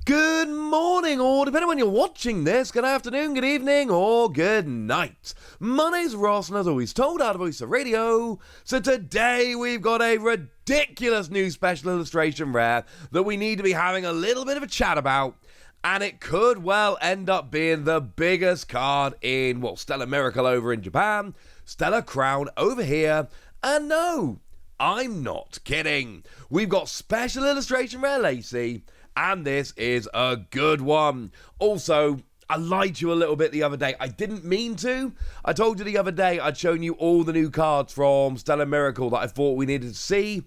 Good morning, or depending on when you're watching this, good afternoon, good evening, or good night. My name's Ross, and as always told out of Voice of Radio, so today we've got a ridiculous new special illustration rare that we need to be having a little bit of a chat about, and it could well end up being the biggest card in, well, Stellar Miracle over in Japan, Stellar Crown over here, and no, I'm not kidding. We've got special illustration rare Lacey, and this is a good one. Also, I lied to you a little bit the other day. I didn't mean to. I told you the other day I'd shown you all the new cards from Stellar Miracle that I thought we needed to see.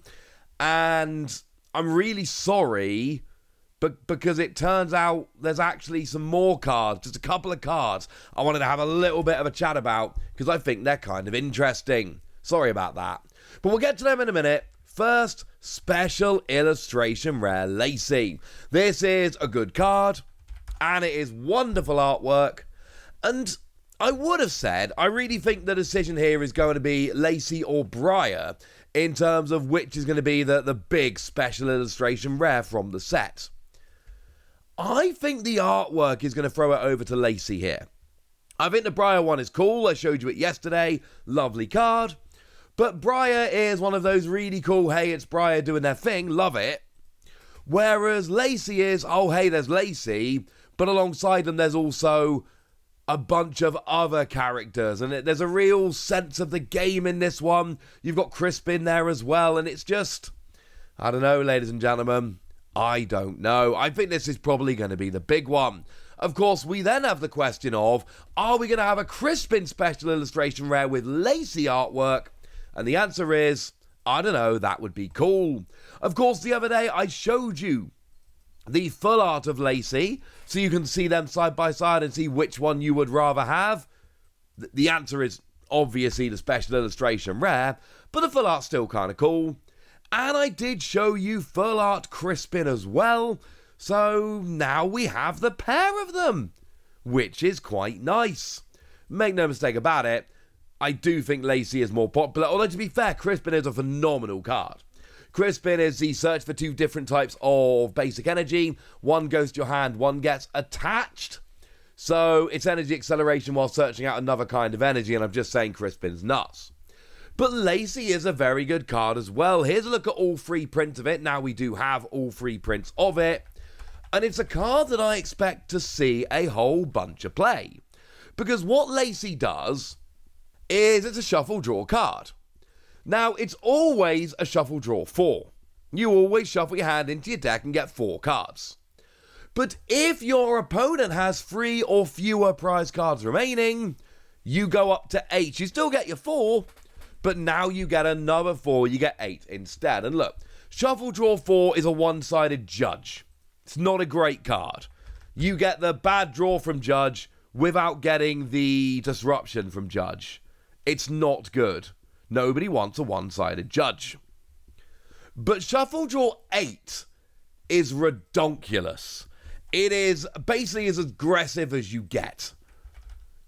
And I'm really sorry, but because it turns out there's actually some more cards, just a couple of cards I wanted to have a little bit of a chat about because I think they're kind of interesting. Sorry about that. But we'll get to them in a minute. First, special illustration rare Lacey. This is a good card, and it is wonderful artwork. And I would have said, I really think the decision here is going to be Lacey or Briar in terms of which is going to be the big special illustration rare from the set. I think the artwork is going to throw it over to Lacey here. I think the Briar one is cool. I showed you it yesterday. Lovely card. But Briar is one of those really cool, hey, it's Briar doing their thing, love it. Whereas Lacey is, oh, hey, there's Lacey, but alongside them there's also a bunch of other characters. And there's a real sense of the game in this one. You've got Crispin there as well, and it's just, I don't know, ladies and gentlemen, I don't know. I think this is probably going to be the big one. Of course, we then have the question of, are we going to have a Crispin special illustration rare with Lacey artwork? And the answer is, I don't know, that would be cool. Of course, the other day I showed you the full art of Lacey, so you can see them side by side and see which one you would rather have. The answer is obviously the special illustration rare, but the full art's still kind of cool. And I did show you full art Crispin as well, so now we have the pair of them, which is quite nice. Make no mistake about it, I do think Lacey is more popular, although to be fair, Crispin is a phenomenal card. Crispin is the search for two different types of basic energy. One goes to your hand, one gets attached. So it's energy acceleration while searching out another kind of energy, and I'm just saying Crispin's nuts. But Lacey is a very good card as well. Here's a look at all three prints of it. Now we do have all three prints of it. And it's a card that I expect to see a whole bunch of play. Because what Lacey does is it's a shuffle draw card. Now, it's always a shuffle draw 4. You always shuffle your hand into your deck and get 4 cards. But if your opponent has 3 or fewer prize cards remaining, you go up to 8. You still get your 4, but now you get another 4. You get 8 instead. And look, shuffle draw 4 is a one-sided judge. It's not a great card. You get the bad draw from judge without getting the disruption from judge. It's not good. Nobody wants a one-sided judge. But Shuffle Draw 8 is redonkulous. It is basically as aggressive as you get.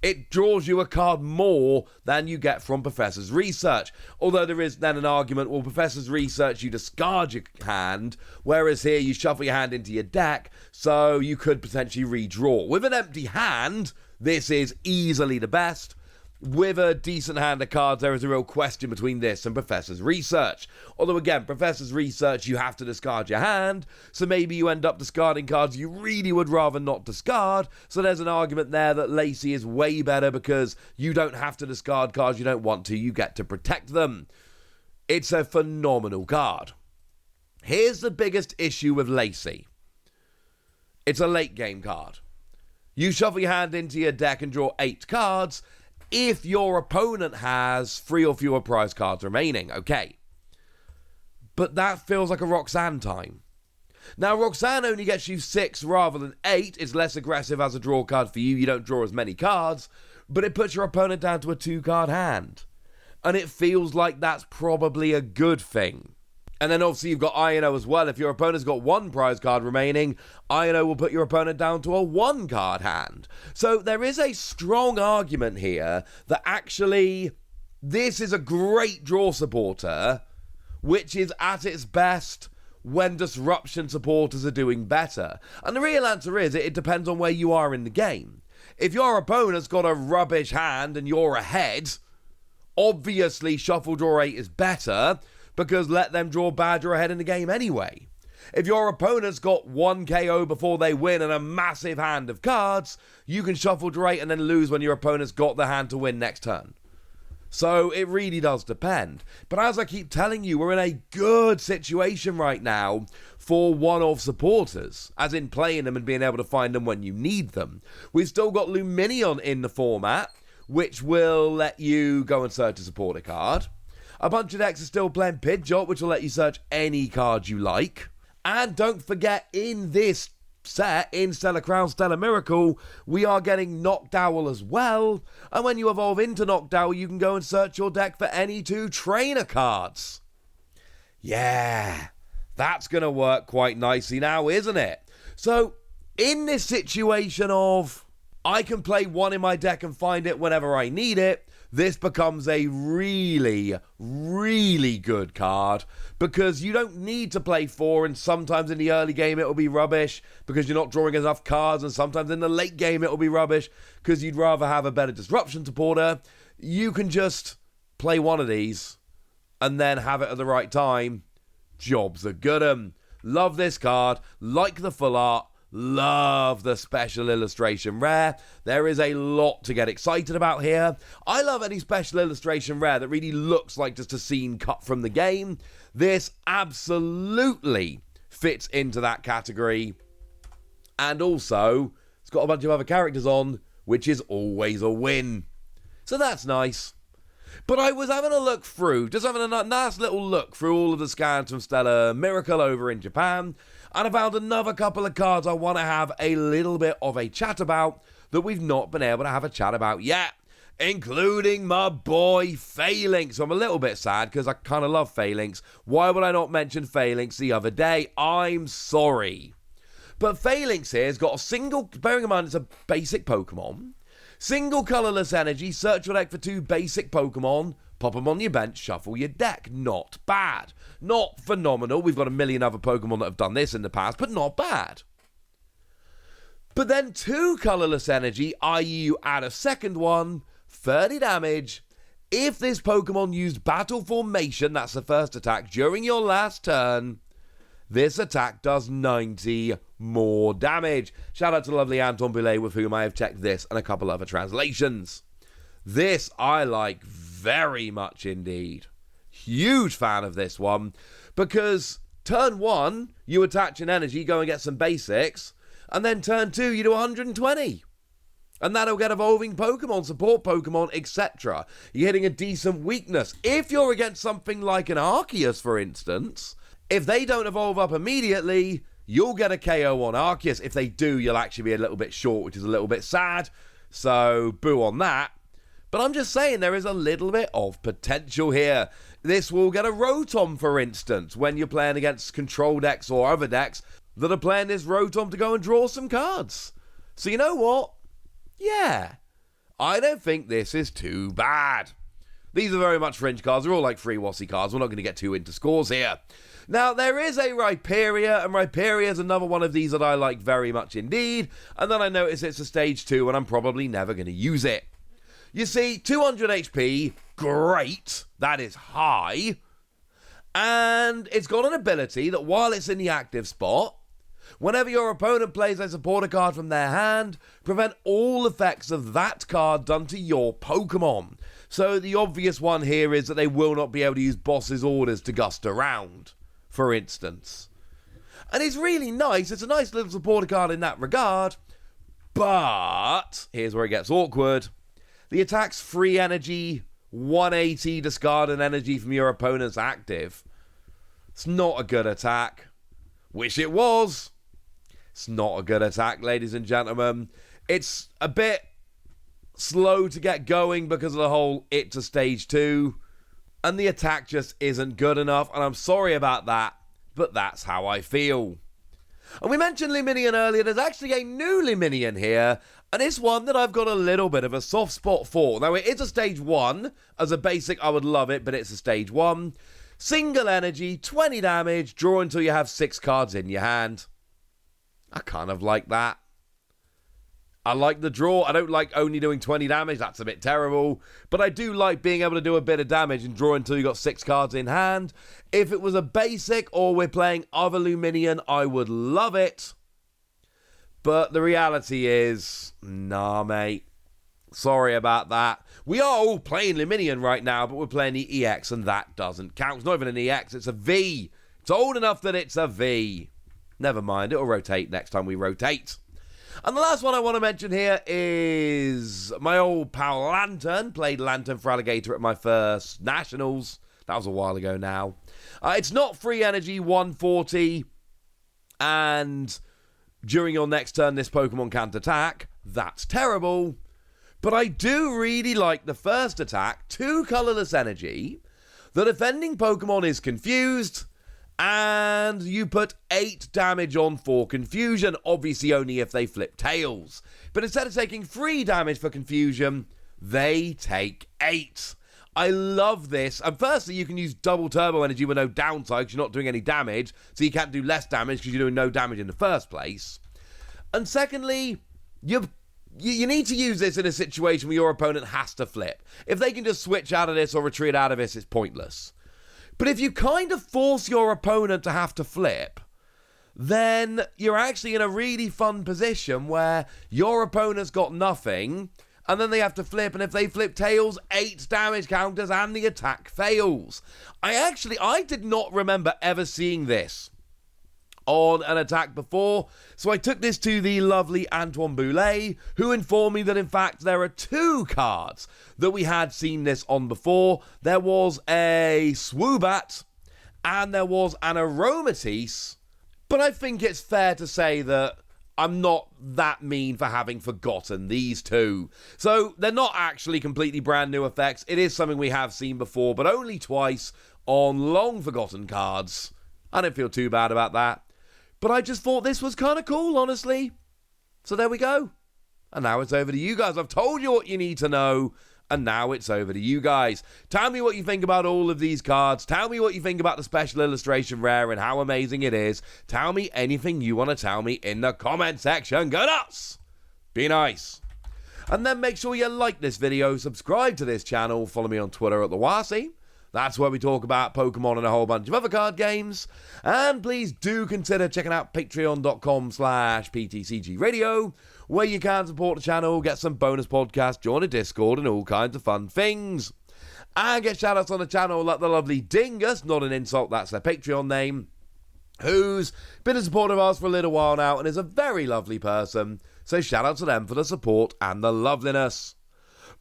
It draws you a card more than you get from Professor's Research. Although there is then an argument, well, Professor's Research, you discard your hand, whereas here you shuffle your hand into your deck, so you could potentially redraw. With an empty hand, this is easily the best. With a decent hand of cards, there is a real question between this and Professor's Research. Although again, Professor's Research, you have to discard your hand, so maybe you end up discarding cards you really would rather not discard, so there's an argument there that Lacey is way better because you don't have to discard cards you don't want to, you get to protect them. It's a phenomenal card. Here's the biggest issue with Lacey. It's a late game card. You shuffle your hand into your deck and draw 8 cards, if your opponent has 3 or fewer prize cards remaining, okay. But that feels like a Roxanne time. Now, Roxanne only gets you 6 rather than 8. It's less aggressive as a draw card for you. You don't draw as many cards, but it puts your opponent down to a 2-card hand. And it feels like that's probably a good thing. And then obviously you've got INO as well. If your opponent's got 1 prize card remaining, INO will put your opponent down to a 1-card hand. So there is a strong argument here that actually this is a great draw supporter, which is at its best when disruption supporters are doing better? And the real answer is it depends on where you are in the game. If your opponent's got a rubbish hand and you're ahead, obviously Shuffle Draw 8 is better, because let them draw bad, you're ahead in the game anyway. If your opponent's got 1 KO before they win and a massive hand of cards, you can Shuffle Draw 8 and then lose when your opponent's got the hand to win next turn. So it really does depend. But as I keep telling you, we're in a good situation right now for one-off supporters, as in playing them and being able to find them when you need them. We've still got Lumineon in the format, which will let you go and search a supporter card. A bunch of decks are still playing Pidgeot, which will let you search any card you like. And don't forget, in this set, in Stellar Crown, Stellar Miracle, we are getting Knocked Owl as well. And when you evolve into Knocked Owl, you can go and search your deck for any 2 trainer cards. Yeah, that's going to work quite nicely now, isn't it? So, in this situation of I can play 1 in my deck and find it whenever I need it, this becomes a really, really good card, because you don't need to play 4, and sometimes in the early game it'll be rubbish because you're not drawing enough cards, and sometimes in the late game it'll be rubbish because you'd rather have a better disruption supporter. You can just play 1 of these and then have it at the right time. Jobs are good 'em. Love this card, like the full art. Love the Special Illustration Rare. There is a lot to get excited about here. I love any Special Illustration Rare that really looks like just a scene cut from the game. This absolutely fits into that category. And also, it's got a bunch of other characters on, which is always a win. So that's nice. But I was having a look through, just having a nice little look through all of the scans from Stellar Miracle over in Japan, and I found another couple of cards I want to have a little bit of a chat about that we've not been able to have a chat about yet, including my boy Failinks. So I'm a little bit sad because I kind of love Failinks. Why would I not mention Failinks the other day? I'm sorry. But Failinks here has got a single, bearing in mind it's a basic Pokemon, single colourless energy, search your deck for 2 basic Pokemon, pop them on your bench, shuffle your deck. Not bad. Not phenomenal. We've got a million other Pokemon that have done this in the past, but not bad. But then 2 colourless energy, i.e. you add a second one, 30 damage. If this Pokemon used Battle Formation, that's the first attack, during your last turn, this attack does 90 more damage. Shout out to lovely Anton Boulet, with whom I have checked this and a couple other translations. This I like very much indeed. Huge fan of this one, because turn 1, you attach an energy, go and get some basics, and then turn 2, you do 120. And that'll get evolving Pokemon, support Pokemon, etc. You're hitting a decent weakness. If you're against something like an Arceus, for instance, if they don't evolve up immediately, you'll get a KO on Arceus. If they do, you'll actually be a little bit short, which is a little bit sad. So, boo on that. But I'm just saying, there is a little bit of potential here. This will get a Rotom, for instance, when you're playing against control decks or other decks that are playing this Rotom to go and draw some cards. So you know what? Yeah, I don't think this is too bad. These are very much fringe cards. They're all like free Wassy cards. We're not going to get too into scores here. Now, there is a Ripia, and Ripia is another one of these that I like very much indeed. And then I notice it's a stage 2, and I'm probably never going to use it. You see, 200 HP, great. That is high. And it's got an ability that while it's in the active spot, whenever your opponent plays a supporter card from their hand, prevent all effects of that card done to your Pokemon. So the obvious one here is that they will not be able to use boss's orders to gust around, for instance. And it's really nice. It's a nice little supporter card in that regard. But here's where it gets awkward. The attack's free energy, 180, discard an energy from your opponent's active. It's not a good attack. Wish it was. It's not a good attack, ladies and gentlemen. It's a bit slow to get going because of the whole it to stage 2. And the attack just isn't good enough. And I'm sorry about that, but that's how I feel. And we mentioned Lumineon earlier. There's actually a new Lumineon here. And it's one that I've got a little bit of a soft spot for. Now, it is a stage 1. As a basic, I would love it, but it's a stage 1. Single energy, 20 damage, draw until you have 6 cards in your hand. I kind of like that. I like the draw. I don't like only doing 20 damage. That's a bit terrible. But I do like being able to do a bit of damage and draw until you got 6 cards in hand. If it was a basic or we're playing other Lumineon, I would love it. But the reality is, nah, mate. Sorry about that. We are all playing Lumineon right now, but we're playing the EX, and that doesn't count. It's not even an EX, it's a V. It's old enough that it's a V. Never mind, it'll rotate next time we rotate. And the last one I want to mention here is my old pal Lantern. Played Lantern for Alligator at my first Nationals. That was a while ago now. It's not free energy, 140. And during your next turn, this Pokemon can't attack. That's terrible. But I do really like the first attack, 2 colorless energy. The defending Pokemon is confused. And you put 8 damage on for confusion, obviously only if they flip tails. But instead of taking 3 damage for confusion, they take 8. I love this. And firstly, you can use double turbo energy with no downside because you're not doing any damage, so you can't do less damage because you're doing no damage in the first place. And secondly, you need to use this in a situation where your opponent has to flip. If they can just switch out of this or retreat out of this, it's pointless. But if you kind of force your opponent to have to flip, then you're actually in a really fun position where your opponent's got nothing, and then they have to flip, and if they flip tails, 8 damage counters, and the attack fails. I did not remember ever seeing this on an attack before, so I took this to the lovely Antoine Boulet, who informed me that in fact there are 2 cards that we had seen this on before. There was a Swoobat and there was an Aromatisse, but I think it's fair to say that I'm not that mean for having forgotten these 2. So they're not actually completely brand new effects. It is something we have seen before, but only twice on long forgotten cards. I don't feel too bad about that. But I just thought this was kind of cool, honestly. So there we go. And now it's over to you guys. I've told you what you need to know. And now it's over to you guys. Tell me what you think about all of these cards. Tell me what you think about the Special Illustration Rare and how amazing it is. Tell me anything you want to tell me in the comment section. Go nuts! Be nice. And then make sure you like this video, subscribe to this channel, follow me on Twitter at @TheWasi. That's where we talk about Pokemon and a whole bunch of other card games. And please do consider checking out patreon.com/PTCG Radio, where you can support the channel, get some bonus podcasts, join a Discord, and all kinds of fun things. And get shoutouts on the channel like the lovely Dingus, not an insult, that's their Patreon name, who's been a supporter of ours for a little while now and is a very lovely person. So shout out to them for the support and the loveliness.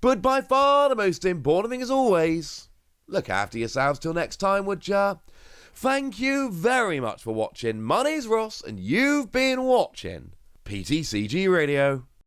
But by far the most important thing as always, look after yourselves till next time, would ya? Thank you very much for watching. My name's Ross, and you've been watching PTCG Radio.